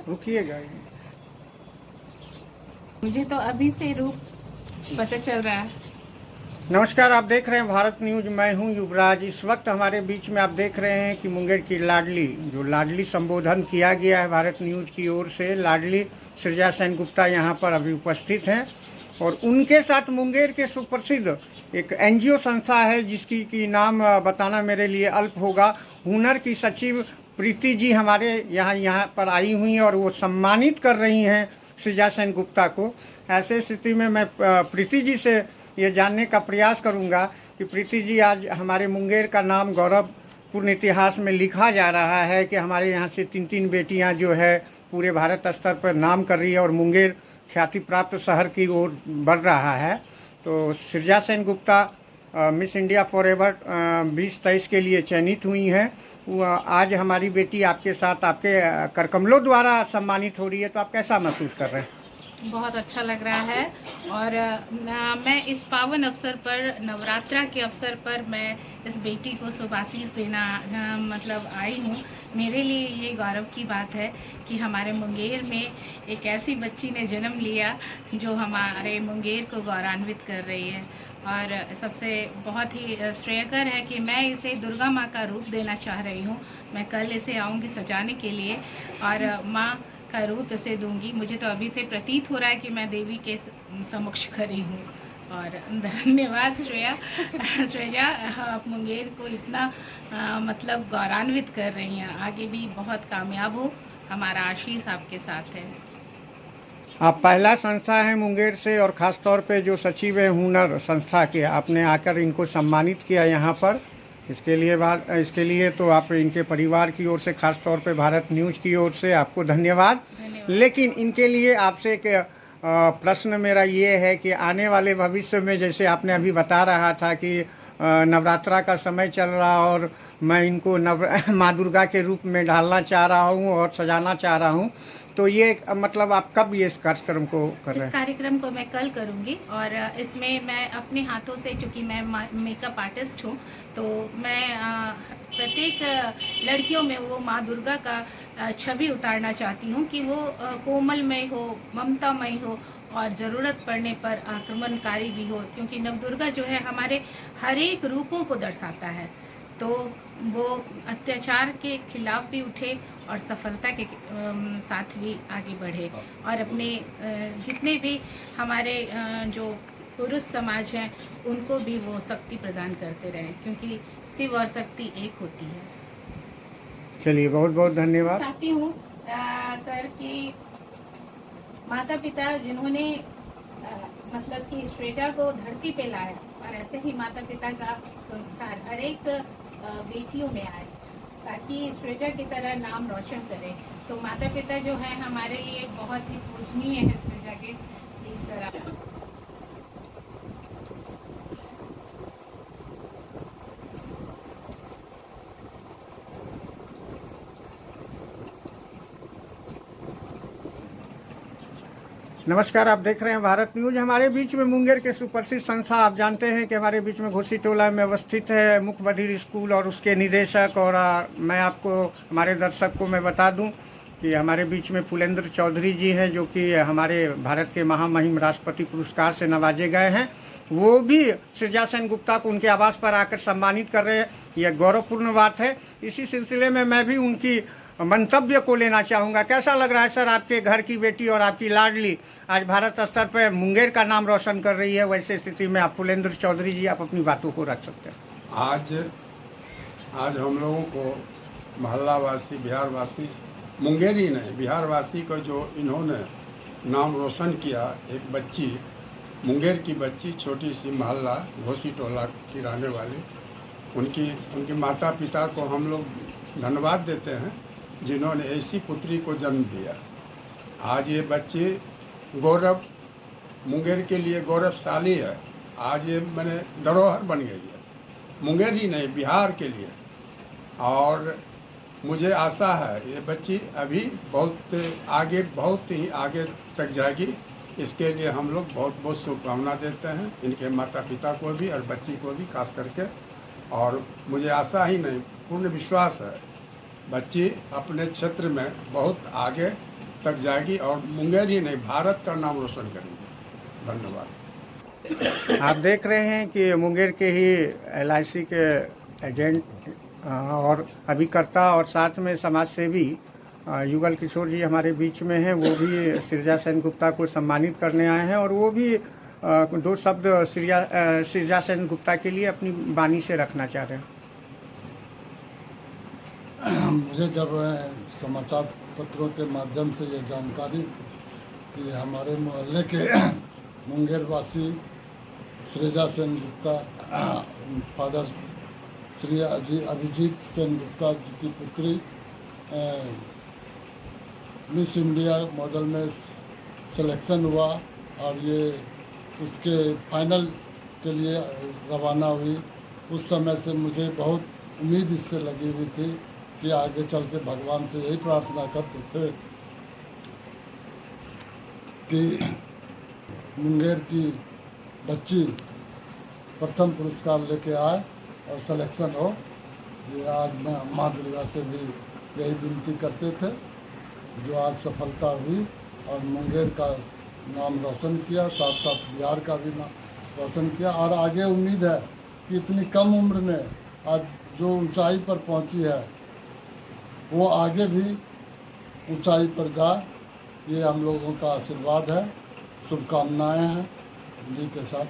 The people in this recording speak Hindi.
रुकिएगा। मुझे तो अभी से रूप पता चल रहा है। नमस्कार, आप देख रहे हैं भारत न्यूज। मैं हूं युवराज। इस वक्त हमारे बीच में आप देख रहे हैं कि मुंगेर की लाडली, जो लाडली संबोधन किया गया है भारत न्यूज की ओर से, लाडली सृजा सेन गुप्ता यहाँ पर अभी उपस्थित हैं। और उनके साथ मुंगेर के सुप्रसिद्ध एक एनजीओ संस्था है जिसकी की नाम बताना मेरे लिए अल्प होगा। हुनर की सचिव प्रीति जी हमारे यहाँ पर आई हुई हैं और वो सम्मानित कर रही हैं सृजा सेन गुप्ता को। ऐसे स्थिति में मैं प्रीति जी से ये जानने का प्रयास करूंगा कि प्रीति जी, आज हमारे मुंगेर का नाम गौरवपूर्ण इतिहास में लिखा जा रहा है कि हमारे यहाँ से 3 बेटियां जो है पूरे भारत स्तर पर नाम कर रही है और मुंगेर ख्याति प्राप्त शहर की ओर बढ़ रहा है। तो Srija Sen Gupta Miss India forever 2023 के लिए चयनित हुई हैं। आज हमारी बेटी आपके साथ आपके करकमलों द्वारा सम्मानित हो रही है, तो आप कैसा महसूस कर रहे हैं? बहुत अच्छा लग रहा है। और मैं इस पावन अवसर पर, नवरात्रा के अवसर पर, मैं इस बेटी को शुभाशीष देना मतलब आई हूँ। मेरे लिए ये गौरव की बात है कि हमारे मुंगेर में एक ऐसी बच्ची ने जन्म लिया जो हमारे मुंगेर को गौरवान्वित कर रही है। और सबसे बहुत ही श्रेयकर है कि मैं इसे दुर्गा माँ का रूप देना चाह रही हूँ। मैं कल इसे आऊँगी सजाने के लिए और माँ का रूप इसे दूंगी। मुझे तो अभी से प्रतीत हो रहा है कि मैं देवी के समक्ष खड़ी हूँ। और धन्यवाद श्रेया, आप मुंगेर को इतना मतलब गौरवान्वित कर रही हैं। आगे भी बहुत कामयाब हो, हमारा आशीष आपके साथ है। आप पहला संस्था है मुंगेर से, और ख़ास तौर पे जो सचिव है हुनर संस्था के, आपने आकर इनको सम्मानित किया यहाँ पर। इसके लिए तो आप इनके परिवार की ओर से, खास तौर पे भारत न्यूज़ की ओर से आपको धन्यवाद। लेकिन इनके लिए आपसे एक प्रश्न मेरा ये है कि आने वाले भविष्य में, जैसे आपने अभी बता रहा था कि नवरात्रा का समय चल रहा और मैं इनको माँ दुर्गा के रूप में ढालना चाह रहा हूँ और सजाना चाह रहा हूँ, तो ये मतलब आप कब ये इस कार्यक्रम को कर रहे हैं? इस कार्यक्रम को मैं कल करूँगी और इसमें मैं अपने हाथों से, चूँकि मैं मेकअप आर्टिस्ट हूँ, तो मैं प्रत्येक लड़कियों में वो माँ दुर्गा का छवि उतारना चाहती हूँ कि वो कोमलमय हो, ममतामय हो और ज़रूरत पड़ने पर आक्रमणकारी भी हो। क्योंकि नवदुर्गा जो है हमारे हर एक रूपों को दर्शाता है, तो वो अत्याचार के खिलाफ भी उठे और सफलता के साथ भी आगे बढ़े और अपने जितने भी हमारे जो पुरुष समाज हैं उनको भी वो शक्ति प्रदान करते रहें, क्योंकि शिव और शक्ति एक होती है। चलिए, बहुत बहुत धन्यवाद। चाहती हूँ सर कि माता पिता जिन्होंने मतलब कि श्रेया को धरती पे लाया, और ऐसे ही माता पिता का संस्कार हर एक बेटियों में आए ताकि श्रेया की तरह नाम रोशन करें। तो माता पिता जो है हमारे लिए बहुत ही पूजनीय है श्रेया के इस तरह। नमस्कार, आप देख रहे हैं भारत न्यूज। हमारे बीच में मुंगेर के सुप्रसिद्ध संस्था, आप जानते हैं कि हमारे बीच में घोसी टोला में अवस्थित है मुख्य बधिर स्कूल और उसके निदेशक। और मैं आपको, हमारे दर्शक को मैं बता दूं कि हमारे बीच में फुलेंद्र चौधरी जी हैं, जो कि हमारे भारत के महामहिम राष्ट्रपति पुरस्कार से नवाजे गए हैं। वो भी सृजा सेन गुप्ता को उनके आवास पर आकर सम्मानित कर रहे हैं। यह गौरवपूर्ण बात है। इसी सिलसिले में मैं भी उनकी मंतव्य को लेना चाहूँगा। कैसा लग रहा है सर, आपके घर की बेटी और आपकी लाडली आज भारत स्तर पर मुंगेर का नाम रोशन कर रही है? वैसे स्थिति में आप फुलेंद्र चौधरी जी, आप अपनी बातों को रख सकते हैं। आज हम लोगों को मोहल्लावासी, बिहारवासी, मुंगेर ही नहीं बिहारवासी को जो इन्होंने नाम रोशन किया, एक बच्ची, मुंगेर की बच्ची, छोटी सी मोहल्ला घोसी टोला की रहने वाली, उनके माता पिता को हम लोग धन्यवाद देते हैं जिन्होंने ऐसी पुत्री को जन्म दिया। आज ये बच्ची गौरव, मुंगेर के लिए गौरवशाली है। आज ये मैंने धरोहर बन गई है, मुंगेर ही नहीं बिहार के लिए। और मुझे आशा है ये बच्ची अभी बहुत ही आगे तक जाएगी। इसके लिए हम लोग बहुत बहुत शुभकामना देते हैं इनके माता पिता को भी और बच्ची को भी खास करके। और मुझे आशा ही नहीं, पूर्ण विश्वास है बच्ची अपने क्षेत्र में बहुत आगे तक जाएगी और मुंगेर ही नहीं भारत का नाम रोशन करेगी। धन्यवाद। आप देख रहे हैं कि मुंगेर के ही LIC के एजेंट और अभिकर्ता और साथ में समाज सेवी युगल किशोर जी हमारे बीच में हैं। वो भी सृजा सेन गुप्ता को सम्मानित करने आए हैं और वो भी 2 शब्द सृजा सेन गुप्ता के लिए अपनी वाणी से रखना चाह रहे हैं। मुझे जब समाचार पत्रों के माध्यम से ये जानकारी कि हमारे मोहल्ले के मुंगेर वासी सृजा सेन गुप्ता फादर श्री अभिजीत सेन गुप्ता जी की पुत्री मिस इंडिया मॉडल में सिलेक्शन हुआ और ये उसके फाइनल के लिए रवाना हुई, उस समय से मुझे बहुत उम्मीद इससे लगी हुई थी कि आगे चल के भगवान से यही प्रार्थना करते थे कि मुंगेर की बच्ची प्रथम पुरस्कार लेके आए और सिलेक्शन हो। ये आज मैं माँ दुर्गा से भी यही विनती करते थे, जो आज सफलता हुई और मुंगेर का नाम रोशन किया, साथ साथ बिहार का भी नाम रोशन किया। और आगे उम्मीद है कि इतनी कम उम्र में आज जो ऊंचाई पर पहुंची है वो आगे भी ऊंचाई पर जाए, ये हम लोगों का आशीर्वाद है, शुभकामनाएं हैं जी के साथ।